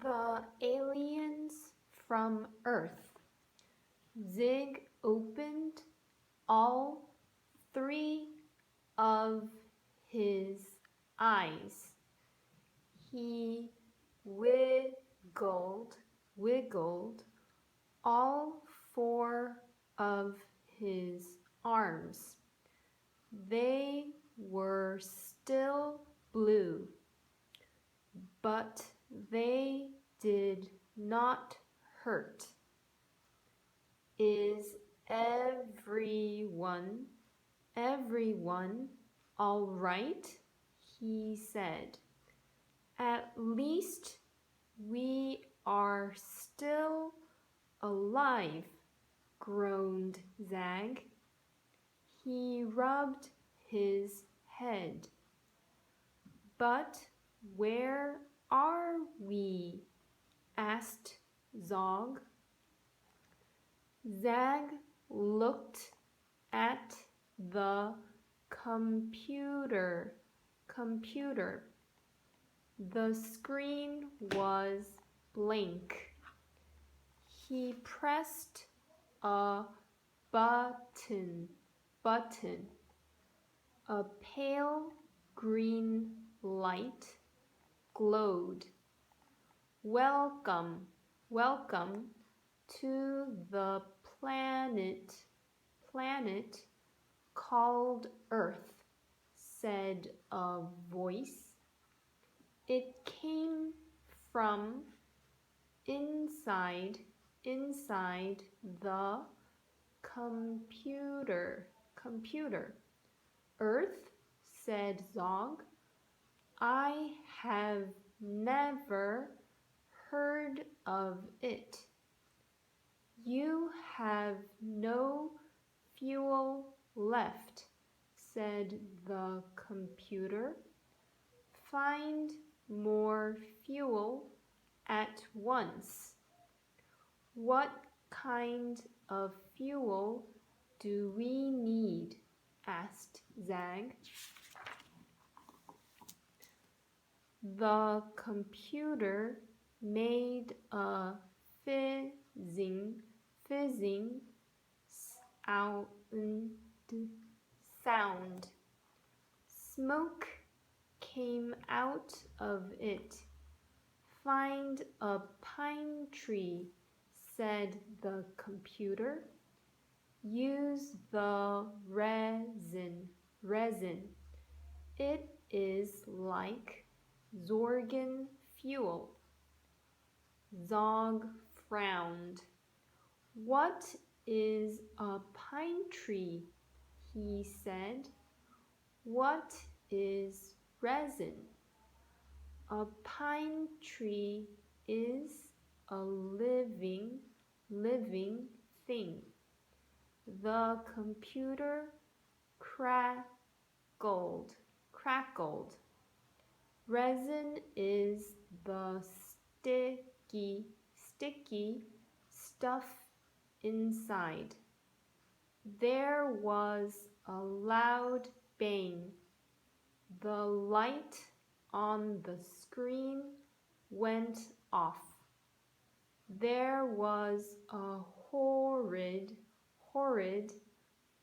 The aliens from Earth. Zig opened all three of his eyes. He wiggled all four of his arms. They were still blue, but they did not hurt. Is everyone all right? He said. At least we are still alive, groaned Zag. He rubbed his head. But where are we? Asked Zog. Zag looked at the computer. The screen was blank. He pressed a button. A pale green light glowed. Welcome to the planet called Earth, said a voice. It came from inside the computer. Earth, said Zog. I have never heard of it. You have no fuel left, said the computer. Find more fuel at once. What kind of fuel do we need? Asked Zag. The computer made a fizzing sound. Smoke came out of it. Find a pine tree, said the computer. Use the resin. It is like Zorgon fuel. Zog frowned. What is a pine tree? He said. What is resin? A pine tree is a living thing. The computer crackled. Resin is the sticky stuff inside. There was a loud bang. The light on the screen went off. There was a horrid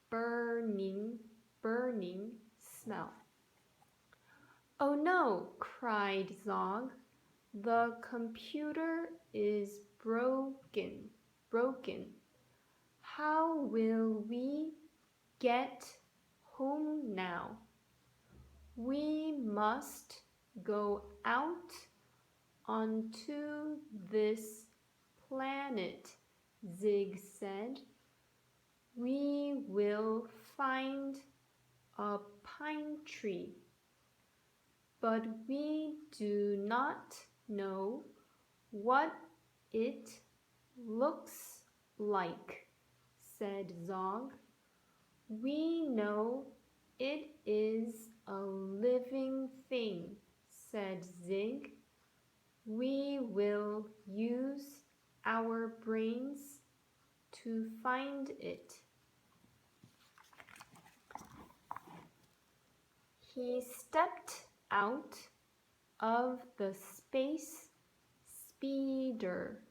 burning smell. Oh no, cried Zog. The computer is broken. How will we get home now? We must go out onto this planet, Zig said. We will find a pine tree, but we do not know what it looks like, said Zog. We know it is a living thing, said Zig. We will use our brains to find it. He stepped out of the space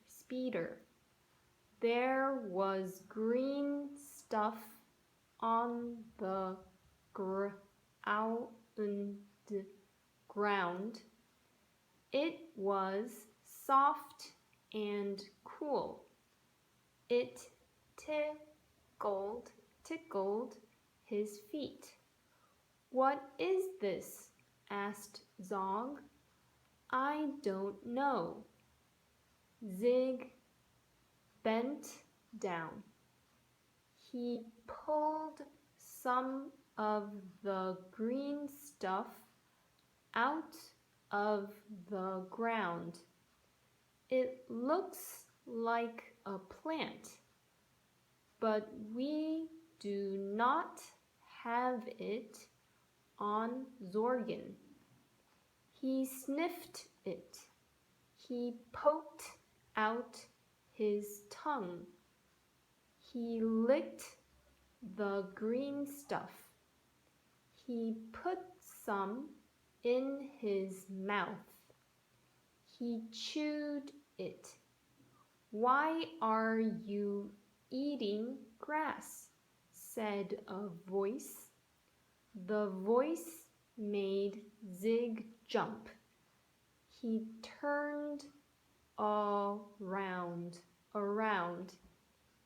speeder. There was green stuff on the ground. It was soft and cool. It tickled his feet. What is this? Asked Zog. I don't know. Zig bent down. He pulled some of the green stuff out of the ground. It looks like a plant, but we do not have it on Zorgen. He sniffed it. He poked out his tongue. He licked the green stuff. He put some in his mouth. He chewed it. Why are you eating grass? Said a voice. The voice made Zig jump. He turned around.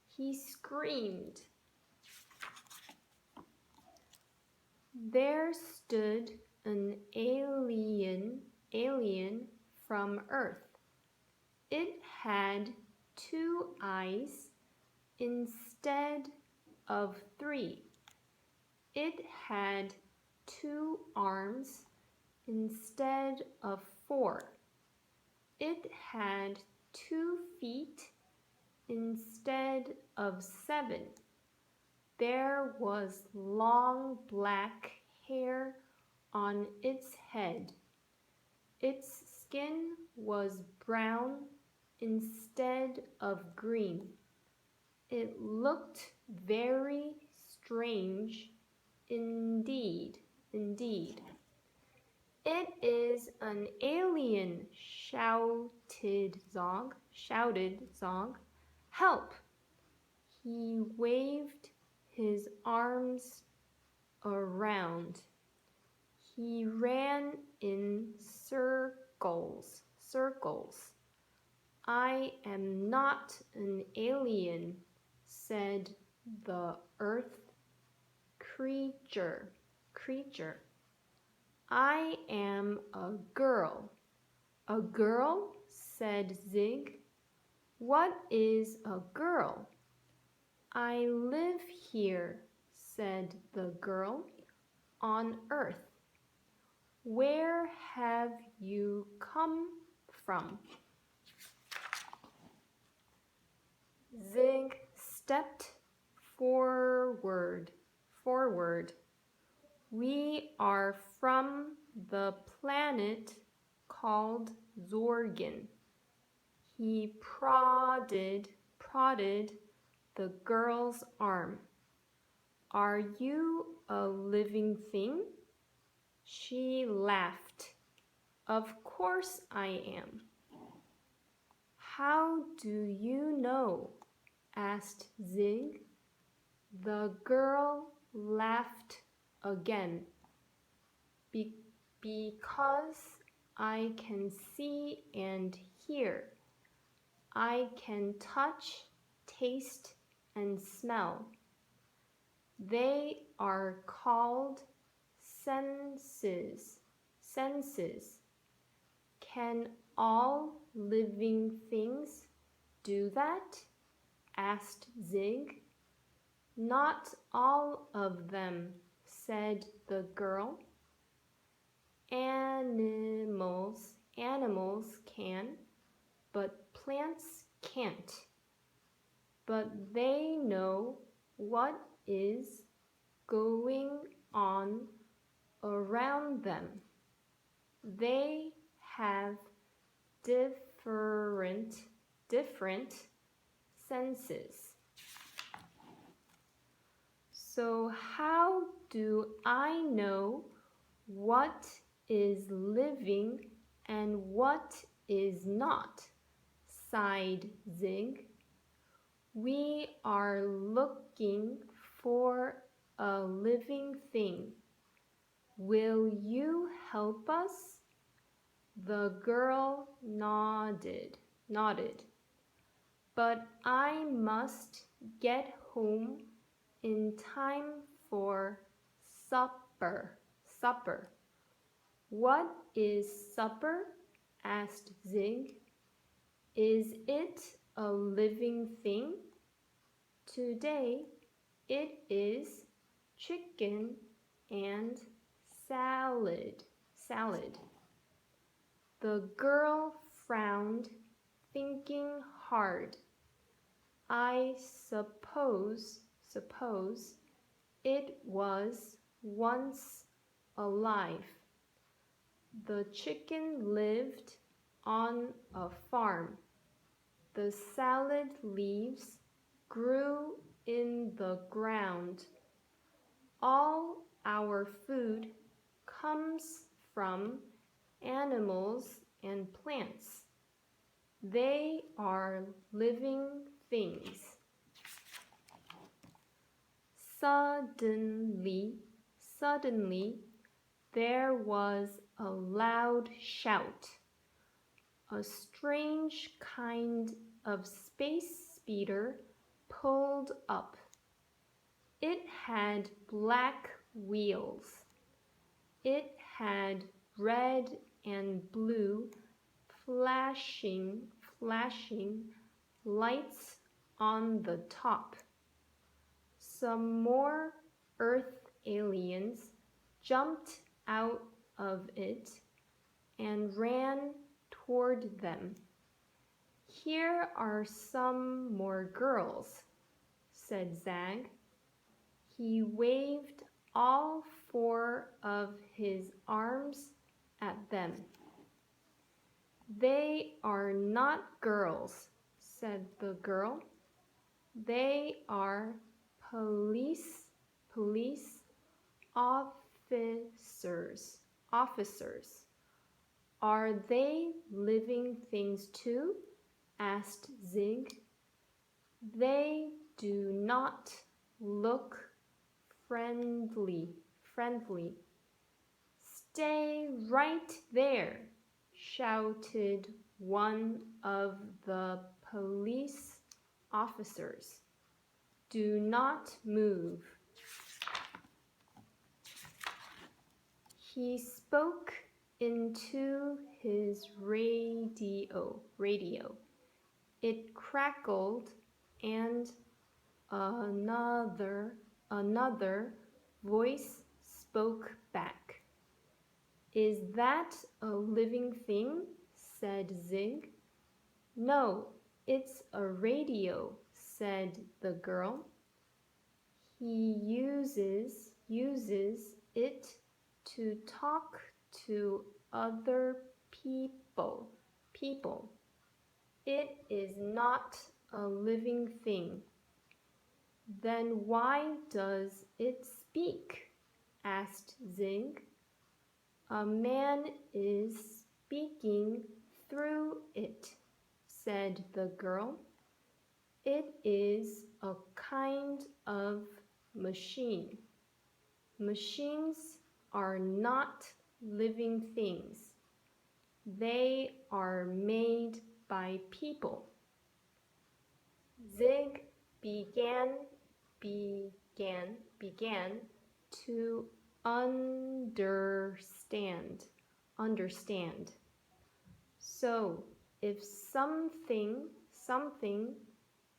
He screamed. There stood an alien from Earth. It had 2 eyes instead of 3. It had 2 arms instead of 4. It had 2 feet instead of 7. There was long black hair on its head. Its skin was brown instead of green. It looked very strange indeed. It is an alien, shouted Zog. Help! He waved his arms around. He ran in circles. I am not an alien, said the earth creature. I am a girl. A girl? Said Zig. What is a girl? I live here, said the girl, on Earth. Where have you come from? Zig stepped forward. We are from the planet called Zorgen. He prodded the girl's arm. Are you a living thing? She laughed. Of course I am. How do you know? Asked Zig. The girl laughed again. Because I can see and hear. I can touch, taste, and smell. They are called senses. Can all living things do that? Asked Zig. Not all of them, said the girl. Animals can, but plants can't. But they know what is going on around them. They have different senses. So how do I know what is living and what is not? sighed Zig. We are looking for a living thing. Will you help us? The girl nodded. But I must get home in time for supper. What is supper? Asked Zig. Is it a living thing? Today it is chicken and salad. The girl frowned, thinking hard. I suppose it was once alive. The chicken lived on a farm. The salad leaves grew in the ground. All our food comes from animals and plants. They are living things. Suddenly, there was a loud shout. A strange kind of space speeder pulled up. It had black wheels. It had red and blue flashing lights on the top. Some more Earth aliens jumped out of it and ran toward them. Here are some more girls, said Zag. He waved all four of his arms at them. They are not girls, said the girl. They are police officers. Are they living things too? Asked Zig. They do not look friendly. Stay right there, shouted one of the police officers. Do not move. He spoke into his radio. It crackled and another voice spoke back. Is that a living thing? Said Zig. No, it's a radio, said the girl. He uses it to talk to other people. It is not a living thing. Then why does it speak? Asked Zig. A man is speaking through it, said the girl. It is a kind of machine. Machines are not living things. They are made by people. Zig began to understand. So if something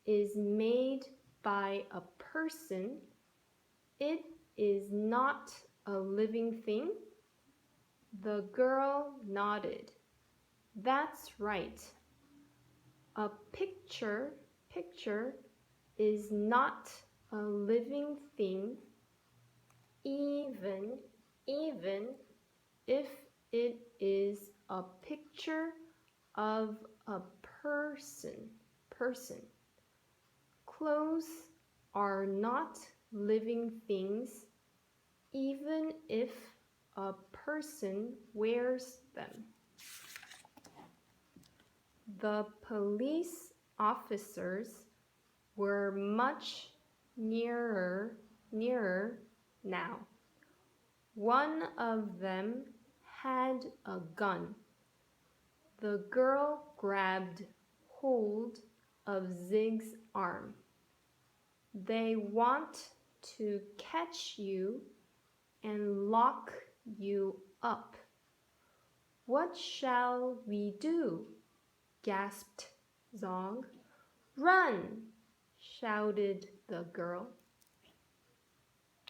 is made by a person, it is not a living thing? The girl nodded. That's right. A picture is not a living thing, even if it is a picture of a person. Clothes are not living things, even if a person wears them. The police officers were much nearer now. One of them had a gun. The girl grabbed hold of Zig's arm. They want to catch you and lock you up. What shall we do? Gasped Zog. Run! Shouted the girl.